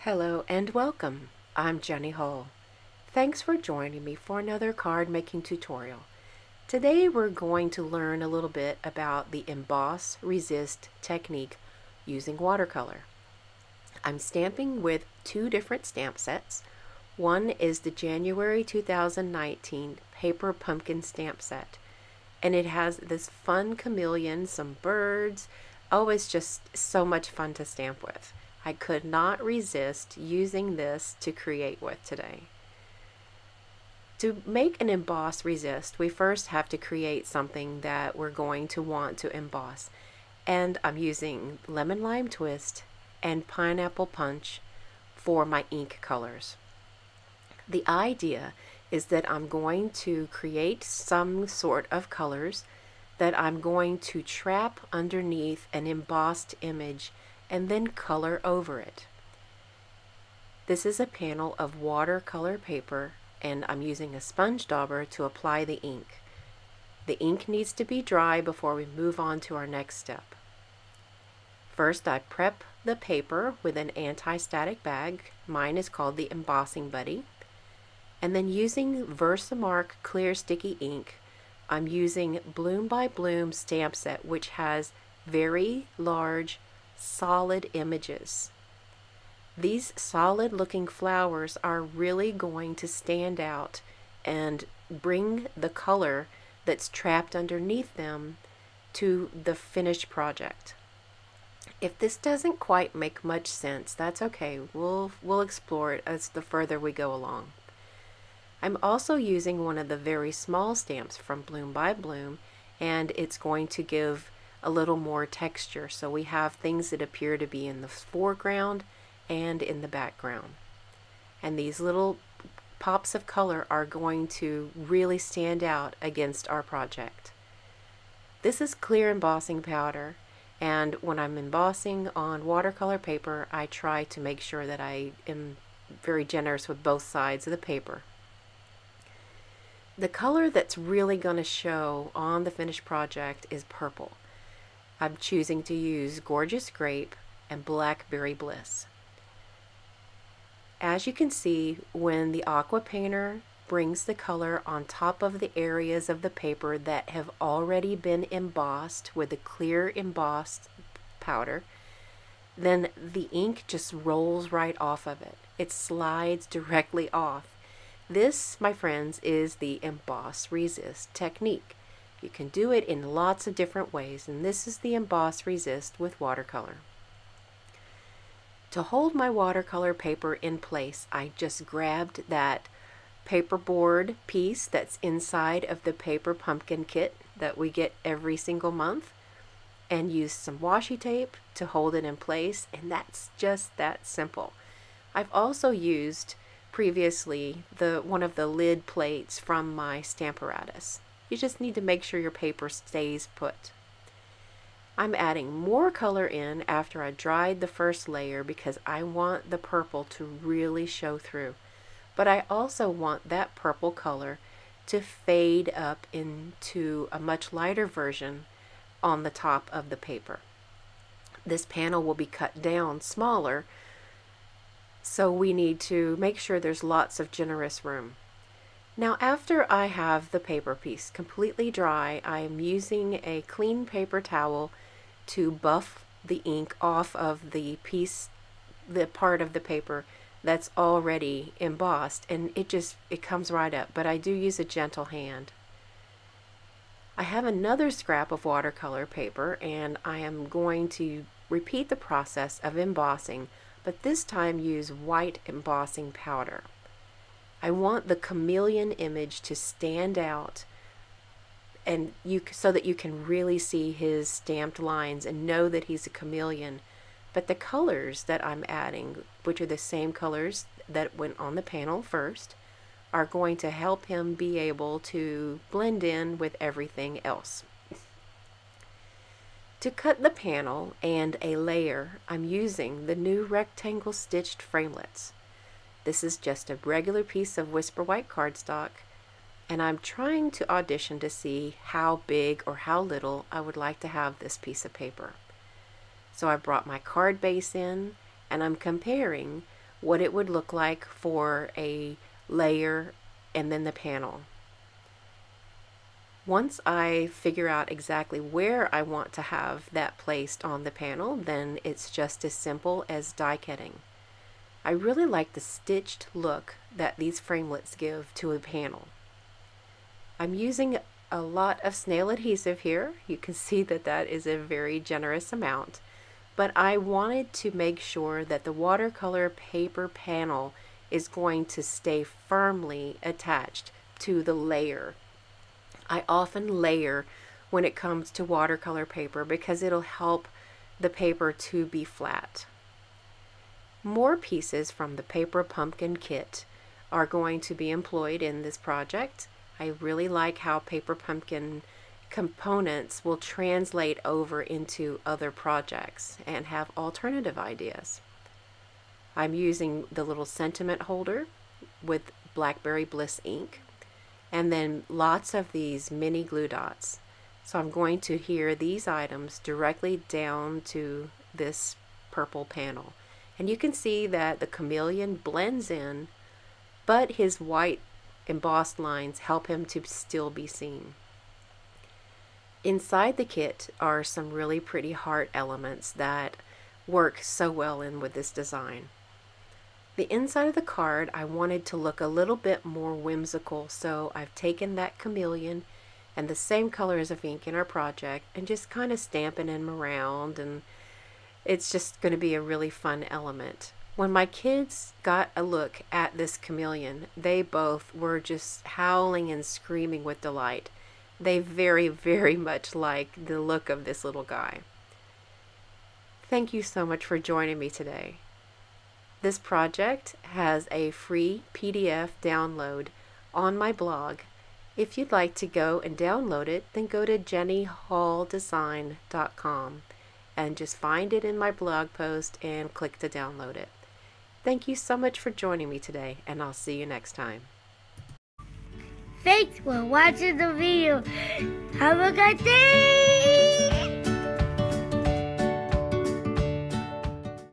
Hello and welcome. I'm Jenny Hull. Thanks for joining me for another card making tutorial. Today we're going to learn a little bit about the Emboss Resist technique using watercolor. I'm stamping with two different stamp sets. One is the January 2019 Paper Pumpkin stamp set, and it has this fun chameleon, some birds. Oh, it's just so much fun to stamp with. I could not resist using this to create with today. To make an Emboss Resist, we first have to create something that we're going to want to emboss. And I'm using Lemon Lime Twist and Pineapple Punch for my ink colors. The idea is that I'm going to create some sort of colors that I'm going to trap underneath an embossed image and then color over it. This is a panel of watercolor paper, and I'm using a sponge dauber to apply the ink. The ink needs to be dry before we move on to our next step. First, I prep the paper with an anti-static bag. Mine is called the Embossing Buddy. And then using VersaMark clear sticky ink, I'm using Bloom by Bloom stamp set, which has very large solid images. These solid looking flowers are really going to stand out and bring the color that's trapped underneath them to the finished project. If this doesn't quite make much sense, that's okay. We'll explore it as the further we go along. I'm also using one of the very small stamps from Bloom by Bloom, and it's going to give a little more texture. So we have things that appear to be in the foreground and in the background. And these little pops of color are going to really stand out against our project. This is clear embossing powder, and when I'm embossing on watercolor paper, I try to make sure that I am very generous with both sides of the paper. The color that's really going to show on the finished project is purple. I'm choosing to use Gorgeous Grape and Blackberry Bliss. As you can see, when the aqua painter brings the color on top of the areas of the paper that have already been embossed with the clear embossed powder, then the ink just rolls right off of it. It slides directly off. This, my friends, is the Emboss Resist technique. You can do it in lots of different ways, and this is the Emboss Resist with watercolor. To hold my watercolor paper in place, I just grabbed that paperboard piece that's inside of the paper pumpkin kit that we get every single month and used some washi tape to hold it in place, and that's just that simple. I've also used previously one of the lid plates from my Stamparatus. You just need to make sure your paper stays put. I'm adding more color in after I dried the first layer because I want the purple to really show through. But I also want that purple color to fade up into a much lighter version on the top of the paper. This panel will be cut down smaller, so we need to make sure there's lots of generous room. Now, after I have the paper piece completely dry, I am using a clean paper towel to buff the ink off of the piece, the part of the paper that's already embossed, and it comes right up, but I do use a gentle hand. I have another scrap of watercolor paper, and I am going to repeat the process of embossing, but this time use white embossing powder. I want the chameleon image to stand out, and so that you can really see his stamped lines and know that he's a chameleon. But the colors that I'm adding, which are the same colors that went on the panel first, are going to help him be able to blend in with everything else. To cut the panel and a layer, I'm using the new rectangle stitched framelits. This is just a regular piece of Whisper White cardstock, and I'm trying to audition to see how big or how little I would like to have this piece of paper. So I brought my card base in, and I'm comparing what it would look like for a layer and then the panel. Once I figure out exactly where I want to have that placed on the panel, then it's just as simple as die cutting. I really like the stitched look that these framelits give to a panel. I'm using a lot of SNAIL adhesive here. You can see that that is a very generous amount, but I wanted to make sure that the watercolor paper panel is going to stay firmly attached to the layer. I often layer when it comes to watercolor paper because it'll help the paper to be flat. More pieces from the paper pumpkin kit are going to be employed in this project. I really like how paper pumpkin components will translate over into other projects and have alternative ideas. I'm using the little sentiment holder with Blackberry Bliss ink, and then lots of these mini glue dots. So I'm going to adhere these items directly down to this purple panel. And you can see that the chameleon blends in, but his white embossed lines help him to still be seen. Inside the kit are some really pretty heart elements that work so well in with this design. The inside of the card I wanted to look a little bit more whimsical, so I've taken that chameleon and the same colors of ink in our project and just kind of stamping them around, and it's just going to be a really fun element. When my kids got a look at this chameleon, they both were just howling and screaming with delight. They very, very much like the look of this little guy. Thank you so much for joining me today. This project has a free PDF download on my blog. If you'd like to go and download it, then go to jennyhalldesign.com and just find it in my blog post and click to download it. Thank you so much for joining me today, and I'll see you next time. Thanks for watching the video. Have a good day!